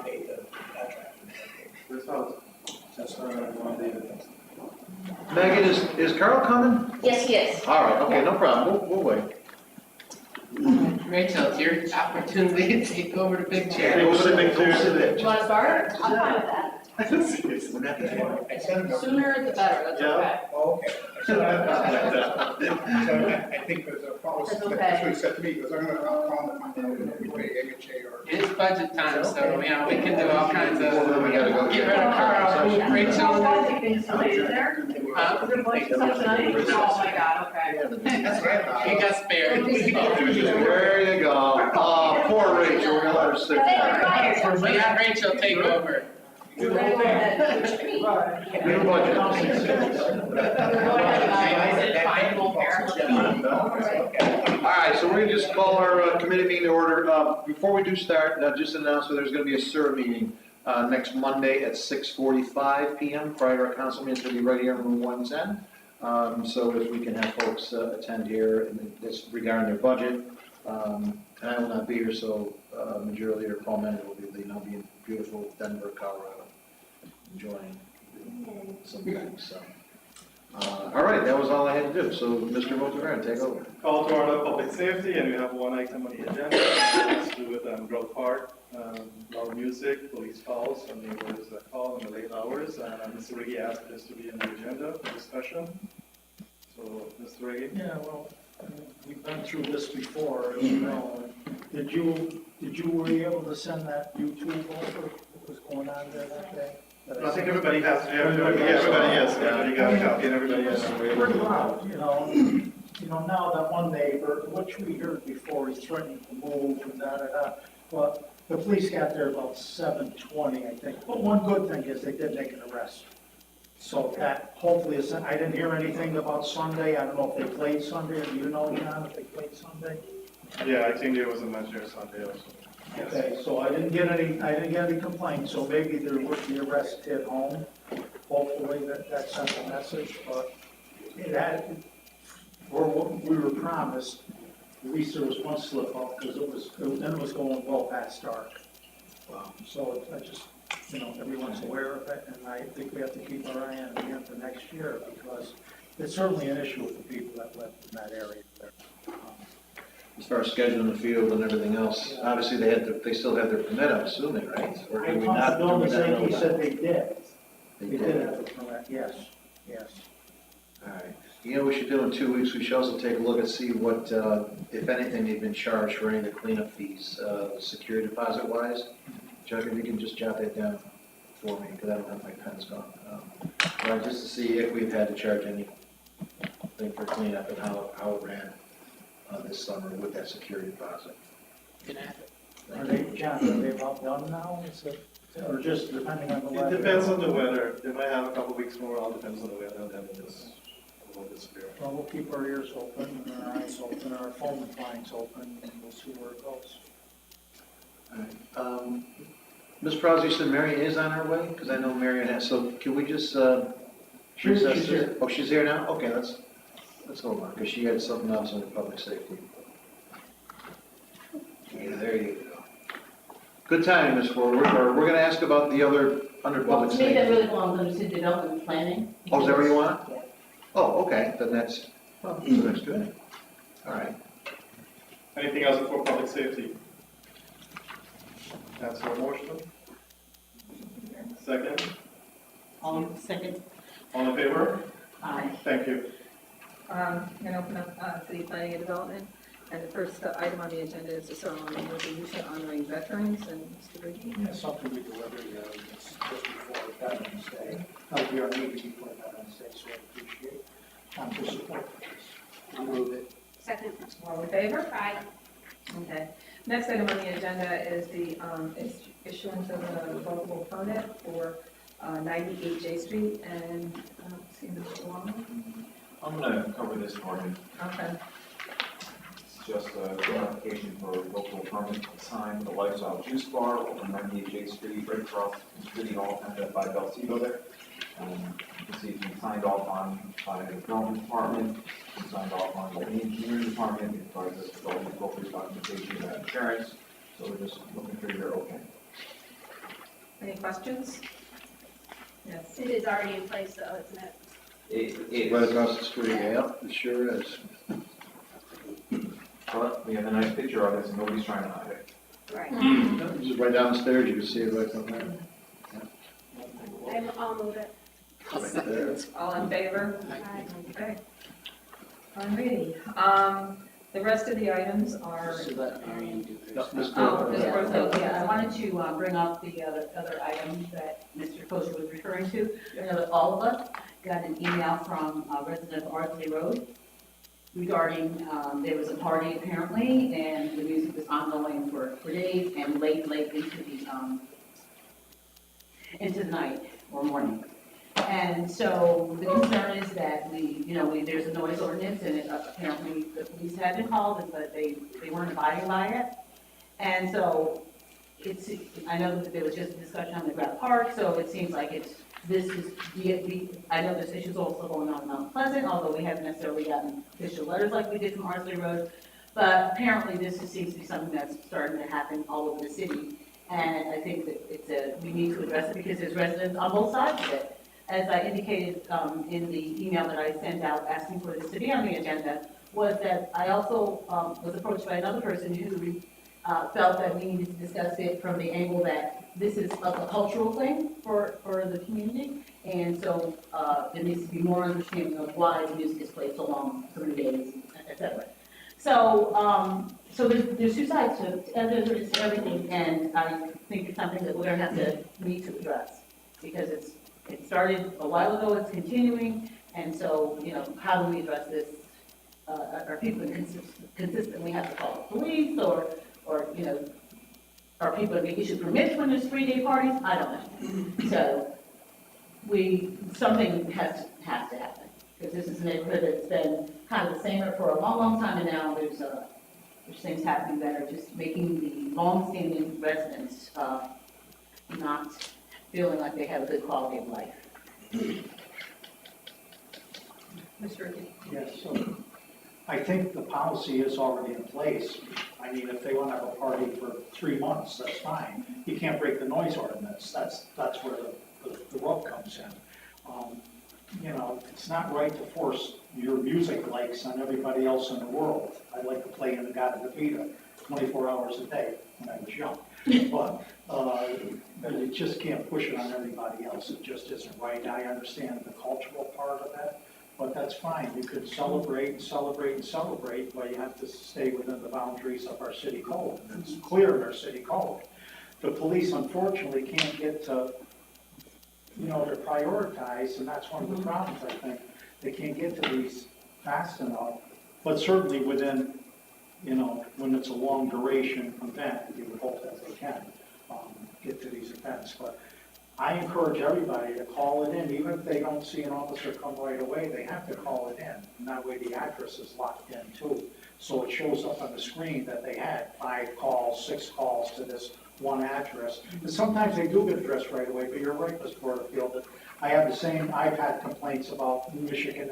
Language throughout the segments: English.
not pay the contract. That's what I want to do. Megan, is Carl coming? Yes, he is. All right, okay, no problem, we'll wait. Rachel, it's your opportunity to take over the big chair. Go sit there. You want to start? I'm fine with that. I sent him. Sooner the better, that's okay. Oh, okay. So I think there's a policy, That's okay. that's what he said to me, because I'm gonna call him and find out if we pay MHA or. It is budget time, so, you know, we can do all kinds of, Well, we gotta go. get rid of Carl, move Rachel. Huh? Oh my God, okay. That's what I thought. You got spared. There you go. Oh, poor Rachel, we're gonna let her sit there. We got Rachel take over. We have a budget. All right, so we're gonna just call our committee meeting to order. Before we do start, just announce that there's gonna be a SIR meeting next Monday at 6:45 p.m. prior to our council meeting. It's gonna be right here in room 110. So if we can have folks attend here, and this regarding their budget. And I will not be here, so Majority Leader Paul Mender will be leading. I'll be in beautiful Denver, Colorado, enjoying some things. So, all right, that was all I had to do. So, Mr. Motivaren, take over. Call to order public safety, and we have one item on the agenda. It has to do with Grove Park, loud music, police calls, and neighbors that call in the late hours. And Mr. Riggi asked this to be on the agenda for discussion. So, Mr. Riggi? Yeah, well, we've been through this before, as you know. Did you were you able to send that YouTube over what was going on there that day? I think everybody has, everybody got a copy, and everybody has. Pretty loud, you know, now that one neighbor, which we heard before, he's threatening to move and da-da-da. But the police got there about 7:20, I think. But one good thing is they did make an arrest. So that hopefully is, I didn't hear anything about Sunday. I don't know if they played Sunday. Do you know, John, if they played Sunday? Yeah, I think there was a measure Sunday also. Okay, so I didn't get any complaints, so maybe there would be arrest hit home. Hopefully that sent a message, but it had, for what we were promised, at least there was one slip up, because then it was going well past dark. So I just, you know, everyone's aware of it, and I think we have to keep our eye on it again for next year, because it's certainly an issue with the people that live in that area there. As far as scheduling the field and everything else, obviously they still have their permit, I'm assuming, right? Or I do we talked not? to Bill, do we not know he that? said they did. They They did have a permit, yes. All right. You know, we should do in 2 weeks, we should also take a look and see what, if anything, they've been charged for any of the cleanup fees, security deposit wise. Chuck, if you can just jot that down for me, because I don't have my pen's gone. Right, just to see if we've had to charge anything for cleanup and how it ran this summer with that security deposit. Are they, John, are they about done now? Is it, or just depending on the It weather? depends on the weather. They might have a couple weeks more, all depends on the weather, and then it just will disappear. Well, we'll keep our ears open and our eyes open, and our phone lines open, and we'll see where it goes. All right. Ms. Prowse, you said Marion is on her way? Because I know Marion has, so can we just, She's here. Oh, she's here now? Okay, let's hold on, because she had something else on the public safety. Yeah, there you go. Good timing, Ms. Ford. We're going to ask about the other under Well, public to me, that safety. really belongs under city development planning. Oh, is that where you want it? Yeah. Oh, okay, then that's, well, so that's good. All right. Anything else before public safety? That's your motion. Second, Second. all in favor? Aye. Thank you. I'm going to open up city planning and development, and the first item on the agenda is a ceremony resolution honoring veterans, and Mr. Riggi. Yeah, something we delivered, it's just before Veterans Day. That'll be our meeting before Veterans Day, so I appreciate your support for this. I'll move it. Second. All in favor? Aye. Okay. Next item on the agenda is the issuance of a revocable permit for 98 J Street, and I don't see Mr. Long. I'm going to cover this for you. Okay. It's just an application for a local permit to sign the Lifestyle Juice Bar over 98 J Street, right across the City Hall, and by Belcito there. You can see it's been signed off on by the Development Department, it's been signed off on by the Engineering Department, it provides us with all the appropriate documentation and insurance, so we're just looking for your okay. Any questions? Yes. It is already in place, though, isn't it? It Right is, across the street, yeah, it sure is. but we have a nice picture of it, so nobody's trying to hide it. Right. Just right down the stairs, you can see it right from there. I'll move it. Right there. All in favor? Aye. Okay. Alrighty, the rest of the items are, So let Marion do No, hers. Mr. Oh, President. so, yeah, I wanted to bring up the other items that Mr. Kosher was referring to. I know that all of us got an email from a resident of Ardsley Road regarding, there was a party apparently, and the music was ongoing for days and late into the night or morning. And so the concern is that there's a noise ordinance, and apparently the police had been called, but they weren't abiding by it. And so I know that there was just a discussion on the Grant Park, so it seems like I know this issue's also going on in Mount Pleasant, although we haven't necessarily gotten official letters like we did from Ardsley Road. But apparently this seems to be something that's starting to happen all over the city. And I think that we need to address it because there's residents on both sides of it. As I indicated in the email that I sent out asking for this to be on the agenda, was that I also was approached by another person who felt that we needed to discuss it from the angle that this is a cultural thing for the community. And so there needs to be more understanding of why the music is played so long, so many days, et cetera. So, there's two sides to everything, and I think it's something that we're gonna have to need to address, because it started a while ago, it's continuing, and so, how do we address this? Are people consistently have to call the police, or, are people being issued permits when there's 3-day parties? I don't know. So, something has to happen, because this is a neighborhood that's been kind of the same for a long, long time, and now there's things happening that are just making the long-standing residents not feeling like they have a good quality of life. Mr. Ricky. Yes, so I think the policy is already in place. I mean, if they want to have a party for 3 months, that's fine. You can't break the noise ordinance. That's where the rub comes in. It's not right to force your music likes on everybody else in the world. I like to play in the God of the Vita 24 hours a day when I was young. But you just can't push it on everybody else. It just isn't right. I understand the cultural part of that, but that's fine. You could celebrate and celebrate and celebrate, but you have to stay within the boundaries of our city code. And it's clear in our city code. The police unfortunately can't get to, to prioritize, and that's one of the problems, I think. They can't get to these fast enough, but certainly within, when it's a long duration event, you would hope that they can get to these events. But I encourage everybody to call it in, even if they don't see an officer come right away, they have to call it in. And that way the address is locked in too. So it shows up on the screen that they had 5 calls, 6 calls to this one address. And sometimes they do get addressed right away, but you're right, Mr. Porterfield, that I've had complaints about Michigan,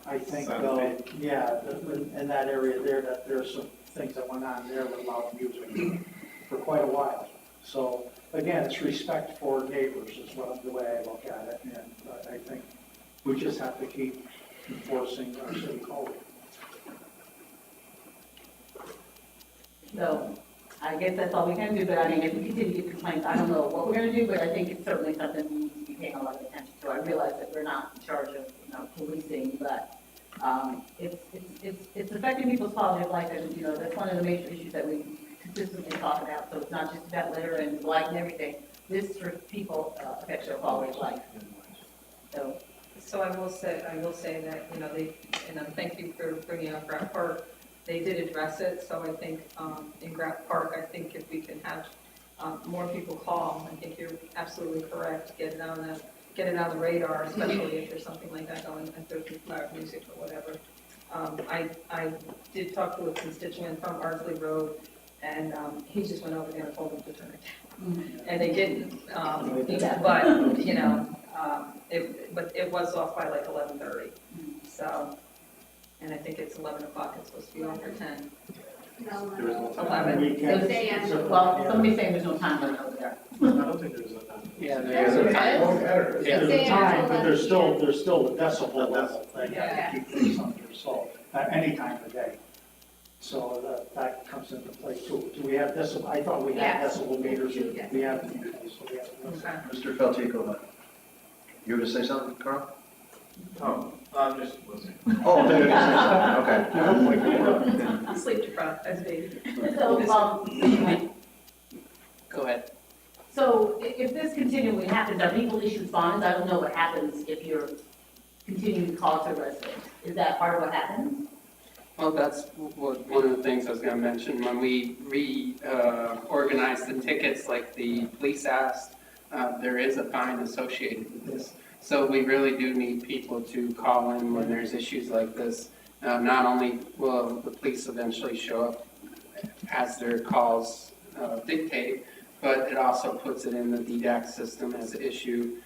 I think, in that area there, that there's some things that went on there with loud music for quite a while. So, again, it's respect for neighbors is the way I look at it, and I think we just have to keep enforcing our city code. So, I guess that's all we can do, but I mean, if we continue to get complaints, I don't know what we're gonna do, but I think it's certainly something we need to be paying a lot of attention to. I realize that we're not in charge of, policing, but, it's affecting people's quality of life, and, that's one of the major issues that we consistently talk about. So it's not just about litter and light and everything. This, for people, affects their quality of life. So I will say that, thank you for bringing up Grant Park. They did address it, so I think in Grant Park, I think if we can have more people call, I think you're absolutely correct, get it on the radar, especially if there's something like that going, if there's loud music or whatever. I did talk to a constituent from Ardsley Road, and he just went over there and told them to turn it down. And they didn't, but it was off by like 11:30, so. And I think it's 11 o'clock, it's supposed to be on for 10. No, There is no. no time. Weekends. They say, Well, somebody's saying there's no time limit over there. I don't think there's a time. Yeah, There's there's a a time. Won't matter. Yeah. There's a time, but there's still a decibel Decibel. level thing that Yeah. keep things under, so, at any time of day. So that comes into play too. Do we have decibel, I thought we had Yes. decibel meters, Yes. we have, so we have. Okay. Mr. Feltico, you were to say something, Carl? Oh, I'm just listening. Oh, there you go. Okay. Sleep deprived as a baby. So, Go ahead. so if this continually happens, are people issued fines? I don't know what happens if you're continuing to call to residents. Is that part of what happens? Well, that's one of the things I was gonna mention, when we reorganized the tickets like the police asked, there is a fine associated with this. So we really do need people to call in when there's issues like this. Not only will the police eventually show up as their calls dictate, but it also puts it in the DDAC system as an issue.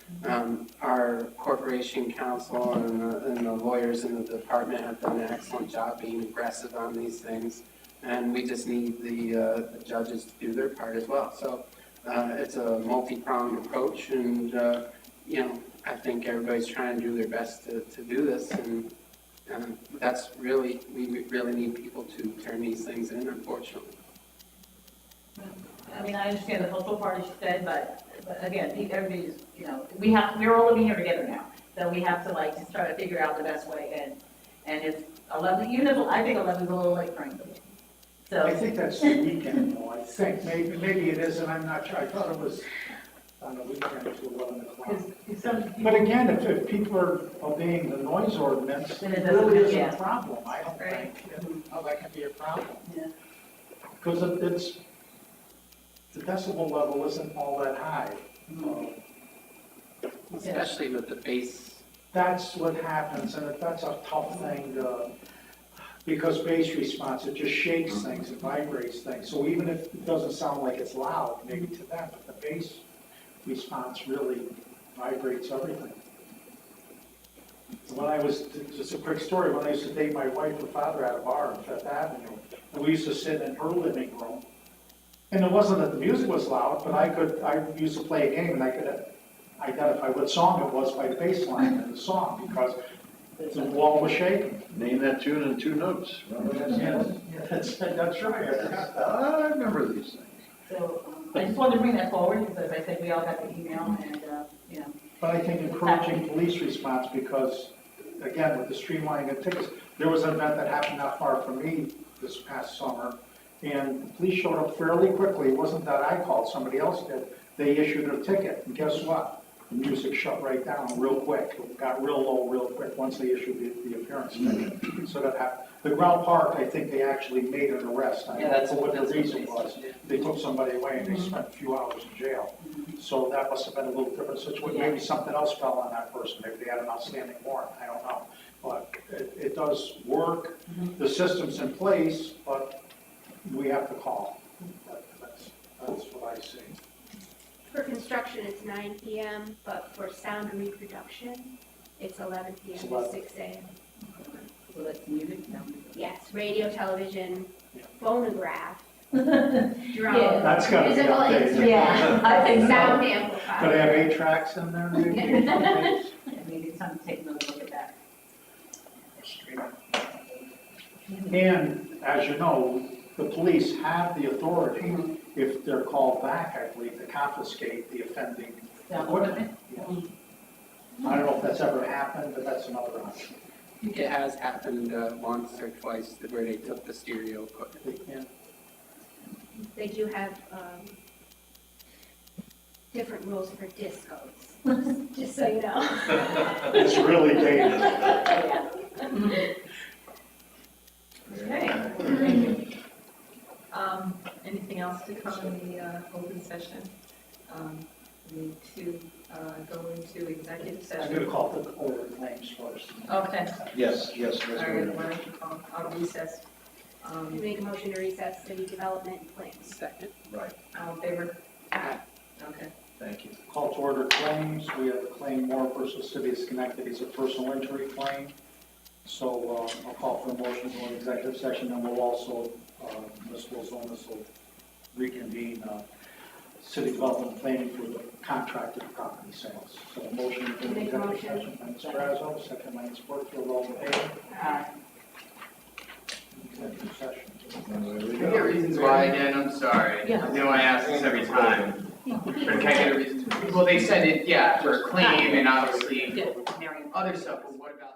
Our corporation counsel and the lawyers in the department have done an excellent job being aggressive on these things. And we just need the judges to do their part as well. So it's a multi-pronged approach, and I think everybody's trying to do their best to do this. And that's really, we really need people to turn these things in, unfortunately. I mean, I understand the cultural part, as you said, but again, everybody's, we're all living here together now. So we have to just try to figure out the best way, and it's 11, I think 11 is a little late, frankly. I So, think that's the weekend, though, I think, maybe it is, and I'm not sure, I thought it was on the weekend to 11 o'clock. because some But people, again, if people are obeying the noise ordinance, Then it it doesn't- really isn't yeah. a problem, I don't Right. think, how that can be a problem. Yeah. Because it's, the decibel level isn't all that high. Especially with the bass. That's what happens, and that's a tough thing, because bass response, it just shakes things, it vibrates things. So even if it doesn't sound like it's loud, maybe to them, but the bass response really vibrates everything. When I was, just a quick story, when I used to date my wife, her father had a bar on Fifth Avenue, and we used to sit in her living room. And it wasn't that the music was loud, but I used to play a game and I could identify what song it was by the bass line in the song, because the wall was shaking. Name that tune in 2 notes. That's right. I remember these things. so I just wanted to bring that forward, because as I said, we all got the email, and, But I think encouraging police response, because, again, with the streamlining of tickets, there was an event that happened not far from me this past summer, and the police showed up fairly quickly. It wasn't that I called, somebody else did. They issued a ticket, and guess what? The music shut right down real quick. It got real low real quick once they issued the appearance ticket. So that happened. The Ground Park, I think they actually made an arrest. I Yeah, that's don't know what the what reason they was. said. They took somebody away and they spent a few hours in jail. So that must have been a little different situation. Maybe something else fell on that person. Maybe they had an outstanding warrant. I don't know. But it does work. The system's in place, but we have to call. That's what I see. For construction, it's 9 PM, but for sound reproduction, it's 11 PM It's to 11. 6 AM. so that's music, no? Yes, radio, television, Yeah. phonograph, Yeah. drum, That's gotta be musical updated. instrument, Yeah, I think so. sound Could I amplifier. have 8 tracks in there maybe? Maybe it's time to take another look at that. And as you know, the police have the authority, if they're called back, I believe, to confiscate the offending equipment. Yeah. I don't know if that's ever happened, but that's another option. I think it has happened once or twice where they took the stereo equipment. Yeah. They do have different rules for discos, just so you know. It's really dangerous. Okay. Anything else to come in the open session? We need to go into executive I'm session. gonna call the order of claims first. Okay, Yes, all right, why don't you call, I'll recess. I make a motion to recess city development plans. Second. Right, All in favor? Okay. thank you. Call to order claims. We have a claim Moore versus City of Schenectady. It's a personal injury claim. So I'll call for a motion to go into executive session, and we'll also, Ms. Wilzonis will reconvene city development planning for the contracted property sales. So a motion to go into Make a executive motion. session by Ms. Brazo, second by Ms. Porterfield, all in favor? Executive session. Can I get reasons why again? I'm sorry. Yeah. I know I ask this every time. But can I get a reason? Well, they said it, yeah, for a claim and obviously Yeah, Marion. other stuff, but what about?